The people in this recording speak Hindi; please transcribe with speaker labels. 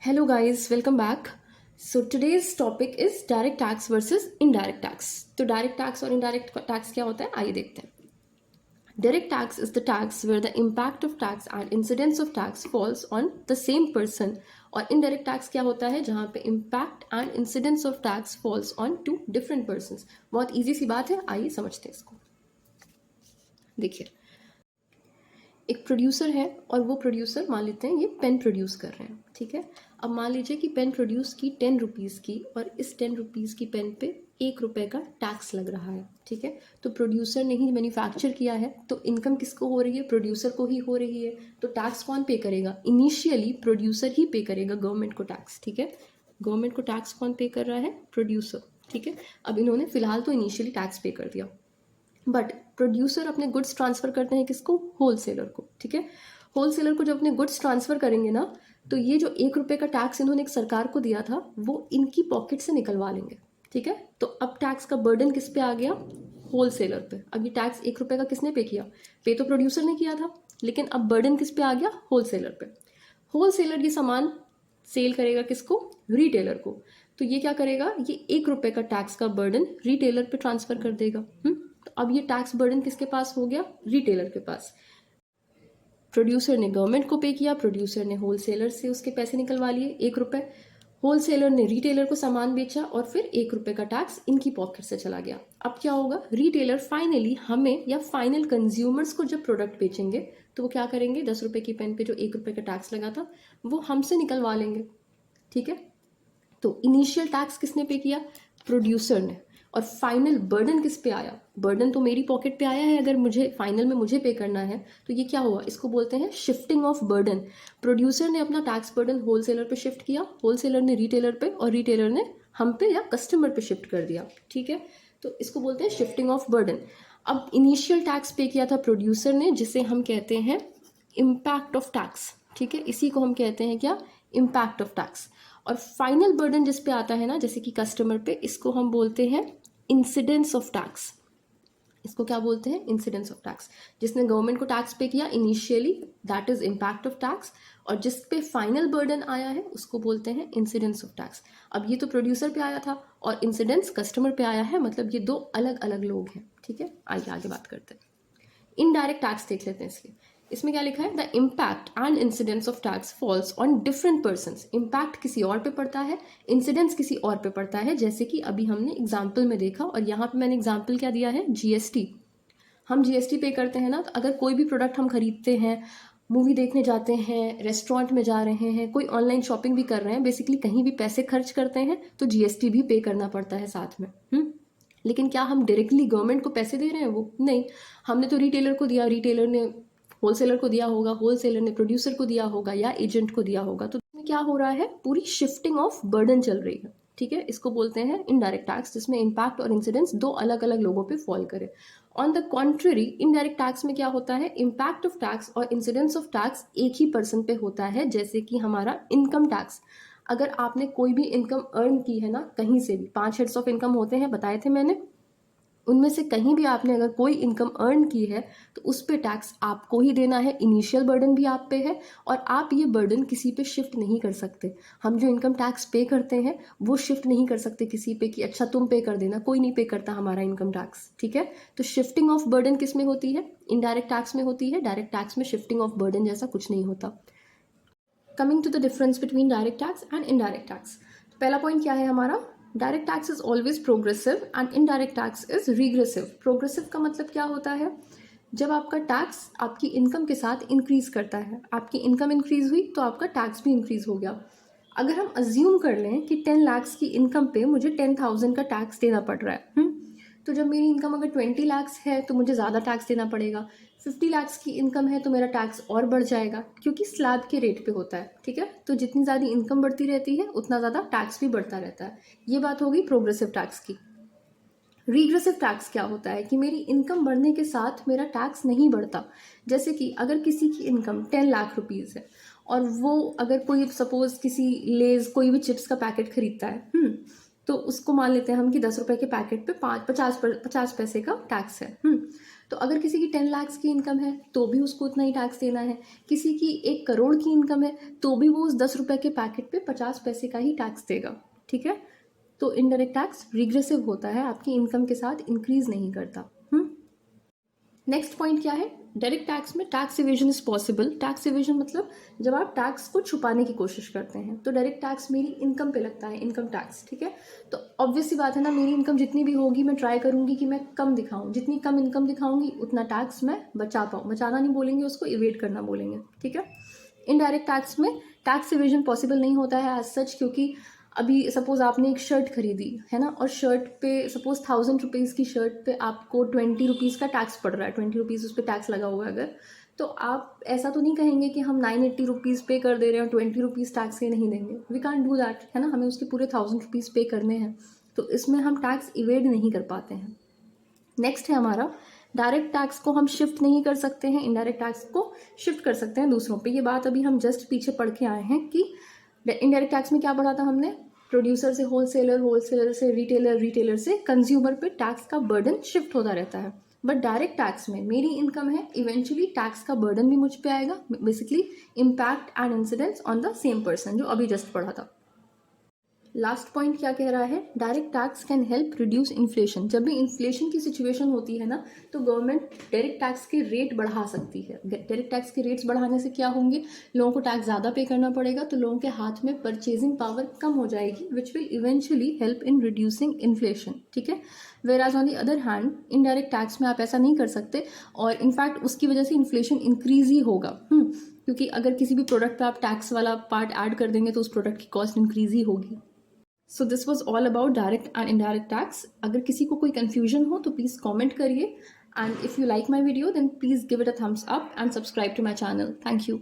Speaker 1: Hello guys, welcome back. So today's topic is direct tax versus indirect tax. तो direct tax और indirect tax क्या होता है आइए देखते हैं. Direct tax is the tax where the impact of tax and incidence of tax falls on the same person. और indirect tax क्या होता है जहाँ पे impact and incidence of tax falls on two different persons. बहुत easy सी बात है, आइए समझते हैं इसको. देखिए, एक प्रोड्यूसर है और वो प्रोड्यूसर मान लेते हैं ये पेन प्रोड्यूस कर रहे हैं. ठीक है, अब मान लीजिए कि पेन प्रोड्यूस की 10 रुपीज़ की और इस 10 रुपीज़ की पेन पे 1 रुपये का टैक्स लग रहा है. ठीक है, तो प्रोड्यूसर ने ही मैन्युफैक्चर किया है तो इनकम किसको हो रही है, प्रोड्यूसर को ही हो रही है. तो टैक्स कौन पे करेगा, इनिशियली प्रोड्यूसर ही पे करेगा गवर्नमेंट को टैक्स. ठीक है, गवर्नमेंट को टैक्स कौन पे कर रहा है, प्रोड्यूसर. ठीक है, अब इन्होंने फिलहाल तो इनिशियली टैक्स पे कर दिया, बट प्रोड्यूसर अपने गुड्स ट्रांसफ़र करते हैं किसको, होलसेलर को. ठीक है, होलसेलर को जब अपने गुड्स ट्रांसफ़र करेंगे ना तो ये जो 1 रुपये का टैक्स इन्होंने एक सरकार को दिया था वो इनकी पॉकेट से निकलवा लेंगे. ठीक है, तो अब टैक्स का बर्डन किस पे आ गया, होलसेलर पे. अब ये टैक्स 1 रुपये का किसने पे किया, पे तो प्रोड्यूसर ने किया था, लेकिन अब बर्डन किस पे आ गया, होलसेलर पे. होलसेलर ये सामान सेल करेगा किसको, रिटेलर को. तो ये क्या करेगा, ये 1 रुपये का टैक्स का बर्डन रिटेलर पे ट्रांसफ़र कर देगा. तो अब ये टैक्स बर्डन किसके पास हो गया, रिटेलर के पास. प्रोड्यूसर ने गवर्नमेंट को पे किया, प्रोड्यूसर ने होलसेलर से उसके पैसे निकलवा लिए 1 रुपये, होलसेलर ने रिटेलर को सामान बेचा और फिर 1 रुपये का टैक्स इनकी पॉकेट से चला गया. अब क्या होगा, रिटेलर फाइनली हमें या फाइनल कंज्यूमर्स को जब प्रोडक्ट बेचेंगे तो वो क्या करेंगे, 10 रुपये की पेन पे जो 1 रुपये का टैक्स लगा था वो हमसे निकलवा लेंगे. ठीक है, तो इनिशियल टैक्स किसने पे किया, प्रोड्यूसर ने. और फाइनल बर्डन किस पे आया, बर्डन तो मेरी पॉकेट पे आया है. अगर मुझे फाइनल में मुझे पे करना है तो ये क्या हुआ, इसको बोलते हैं शिफ्टिंग ऑफ बर्डन. प्रोड्यूसर ने अपना टैक्स बर्डन होलसेलर पे शिफ्ट किया, होलसेलर ने रिटेलर पे और रिटेलर ने हम पे या कस्टमर पे शिफ्ट कर दिया. ठीक है, तो इसको बोलते हैं शिफ्टिंग ऑफ बर्डन. अब इनिशियल टैक्स पे किया था प्रोड्यूसर ने जिसे हम कहते हैं इम्पैक्ट ऑफ टैक्स. ठीक है, इसी को हम कहते हैं क्या, इम्पैक्ट ऑफ टैक्स. और फाइनल बर्डन जिस पे आता है ना, जैसे कि कस्टमर पे, इसको हम बोलते हैं इंसिडेंस ऑफ टैक्स. इसको क्या बोलते हैं, इंसिडेंस ऑफ टैक्स. जिसने गवर्नमेंट को टैक्स पे किया initially, that is impact of tax, और जिस पे फाइनल बर्डन आया है उसको बोलते हैं इंसिडेंस ऑफ टैक्स. अब ये तो प्रोड्यूसर पे आया था और इंसिडेंस कस्टमर पे आया है, मतलब ये दो अलग अलग लोग हैं. ठीक है, आइए आगे बात करते हैं. इनडायरेक्ट टैक्स देख लेते हैं. इसमें क्या लिखा है, the impact and incidence of tax falls on different persons. Impact किसी और पे पड़ता है, इंसिडेंस किसी और पे पड़ता है. जैसे कि अभी हमने एग्जाम्पल में देखा, और यहाँ पे मैंने एग्जाम्पल क्या दिया है, जीएसटी. हम जीएसटी पे करते हैं ना, तो अगर कोई भी प्रोडक्ट हम खरीदते हैं, मूवी देखने जाते हैं, रेस्टोरेंट में जा रहे हैं, कोई ऑनलाइन शॉपिंग भी कर रहे हैं, बेसिकली कहीं भी पैसे खर्च करते हैं तो जीएसटी भी पे करना पड़ता है साथ में. लेकिन क्या हम डायरेक्टली गवर्नमेंट को पैसे दे रहे हैं, वो नहीं. हमने तो रिटेलर को दिया, रिटेलर ने होलसेलर को दिया होगा, होलसेलर ने प्रोड्यूसर को दिया होगा या एजेंट को दिया होगा. तो क्या हो रहा है, पूरी शिफ्टिंग ऑफ बर्डन चल रही है. ठीक है, इसको बोलते हैं इनडायरेक्ट टैक्स, जिसमें इम्पैक्ट और इंसिडेंस दो अलग अलग लोगों पे फॉल करे. On the contrary, indirect tax में क्या होता है, इम्पैक्ट ऑफ टैक्स और इंसिडेंस ऑफ टैक्स एक ही पर्सन पे होता है. जैसे कि हमारा इनकम टैक्स, अगर आपने कोई भी इनकम अर्न की है ना कहीं से भी, 5 हेड्स ऑफ इनकम होते हैं बताए थे मैंने, उनमें से कहीं भी आपने अगर कोई इनकम अर्न की है तो उस पे टैक्स आपको ही देना है. इनिशियल बर्डन भी आप पे है और आप ये बर्डन किसी पे शिफ्ट नहीं कर सकते. हम जो इनकम टैक्स पे करते हैं वो शिफ्ट नहीं कर सकते किसी पे कि अच्छा तुम पे कर देना, कोई नहीं पे करता हमारा इनकम टैक्स. ठीक है, तो शिफ्टिंग ऑफ बर्डन किस में होती है, इनडायरेक्ट टैक्स में होती है. डायरेक्ट टैक्स में शिफ्टिंग ऑफ बर्डन जैसा कुछ नहीं होता. Coming to the difference between direct tax and indirect tax. पहला पॉइंट क्या है हमारा, direct tax is always progressive and indirect tax is regressive. Progressive का मतलब क्या होता है, जब आपका टैक्स आपकी इनकम के साथ इंक्रीज करता है. आपकी इनकम इंक्रीज हुई तो आपका टैक्स भी इंक्रीज हो गया. अगर हम अज्यूम कर लें कि 10 लाख की इनकम पे मुझे 10,000 का टैक्स देना पड़ रहा है, तो जब मेरी इनकम अगर 20 लाख है तो मुझे ज़्यादा टैक्स देना पड़ेगा. 50 लाख की इनकम है तो मेरा टैक्स और बढ़ जाएगा, क्योंकि स्लैब के रेट पे होता है. ठीक है, तो जितनी ज़्यादा इनकम बढ़ती रहती है उतना ज़्यादा टैक्स भी बढ़ता रहता है. ये बात होगी प्रोग्रेसिव टैक्स की. रिग्रेसिव टैक्स क्या होता है कि मेरी इनकम बढ़ने के साथ मेरा टैक्स नहीं बढ़ता. जैसे कि अगर किसी की इनकम 10 लाख रुपीज़ है और वो अगर कोई सपोज किसी लेज कोई भी चिप्स का पैकेट खरीदता है, तो उसको मान लेते हैं हम कि 10 रुपये के पैकेट पे 50 पैसे का टैक्स है. तो तो अगर किसी की 10 लाख की इनकम है तो भी उसको उतना ही टैक्स देना है, किसी की 1 करोड़ की इनकम है तो भी वो उस 10 रुपये के पैकेट पे 50 पैसे का ही टैक्स देगा, ठीक है। तो इनडायरेक्ट टैक्स रिग्रेसिव होता है, आपकी इनकम के साथ इंक्रीज नहीं करता। नेक्स्ट पॉइंट क्या है, डायरेक्ट टैक्स में tax evasion is possible. Tax evasion मतलब जब आप टैक्स को छुपाने की कोशिश करते हैं। तो डायरेक्ट टैक्स मेरी इनकम पे लगता है, इनकम टैक्स, ठीक है। तो ऑब्वियस सी बात है ना, मेरी इनकम जितनी भी होगी मैं ट्राई करूंगी कि मैं कम दिखाऊं, जितनी कम इनकम दिखाऊंगी उतना टैक्स मैं बचा पाऊँ। बचाना नहीं बोलेंगे उसको, इवेट करना बोलेंगे, ठीक है। इनडायरेक्ट टैक्स में टैक्स इवेजन पॉसिबल नहीं होता है एज सच, क्योंकि अभी सपोज आपने एक शर्ट खरीदी है ना, और शर्ट पे सपोज 1000 रुपीज़ की शर्ट पे आपको 20 रुपीज़ का टैक्स पड़ रहा है, 20 रुपीज़ उस पर टैक्स लगा हुआ है अगर, तो आप ऐसा तो नहीं कहेंगे कि हम 980 रुपीज़ पे कर दे रहे हैं और 20 रुपीज़ टैक्स के नहीं देंगे। वी कांट डू दैट, है ना, हमें उसके पूरे 1000 रुपीज़ पे करने हैं, तो इसमें हम टैक्स इवेड नहीं कर पाते हैं। नेक्स्ट है हमारा, डायरेक्ट टैक्स को हम शिफ्ट नहीं कर सकते हैं, इनडायरेक्ट टैक्स को शिफ्ट कर सकते हैं दूसरों पे। ये बात अभी हम जस्ट पीछे पढ़ के आए हैं कि इनडायरेक्ट टैक्स में क्या पढ़ा था हमने, प्रोड्यूसर से होलसेलर, होलसेलर से रिटेलर, रिटेलर से कंज्यूमर पे टैक्स का बर्डन शिफ्ट होता रहता है। बट डायरेक्ट टैक्स में मेरी इनकम है, इवेंचुअली टैक्स का बर्डन भी मुझ पे आएगा, basically impact and incidence on the same person, जो अभी जस्ट पढ़ा था। लास्ट पॉइंट क्या कह रहा है, direct tax can help reduce inflation. जब भी इन्फ्लेशन की सिचुएशन होती है ना, तो गवर्नमेंट डायरेक्ट टैक्स के रेट बढ़ा सकती है। डायरेक्ट टैक्स के रेट्स बढ़ाने से क्या होंगे, लोगों को टैक्स ज़्यादा पे करना पड़ेगा, तो लोगों के हाथ में परचेजिंग पावर कम हो जाएगी, which will eventually help in reducing inflation, ठीक है। Whereas on the other hand, indirect tax में आप ऐसा नहीं कर सकते, और इनफैक्ट उसकी वजह से इन्फ्लेशन इंक्रीज ही होगा, क्योंकि अगर किसी भी प्रोडक्ट पे आप टैक्स वाला पार्ट ऐड कर देंगे तो उस प्रोडक्ट की कॉस्ट इंक्रीज ही होगी। So this was all about direct and indirect tax. अगर किसी को कोई कन्फ्यूजन हो तो प्लीज़ कॉमेंट करिए, and if you like my video then please give it a thumbs up and subscribe to my channel. Thank you.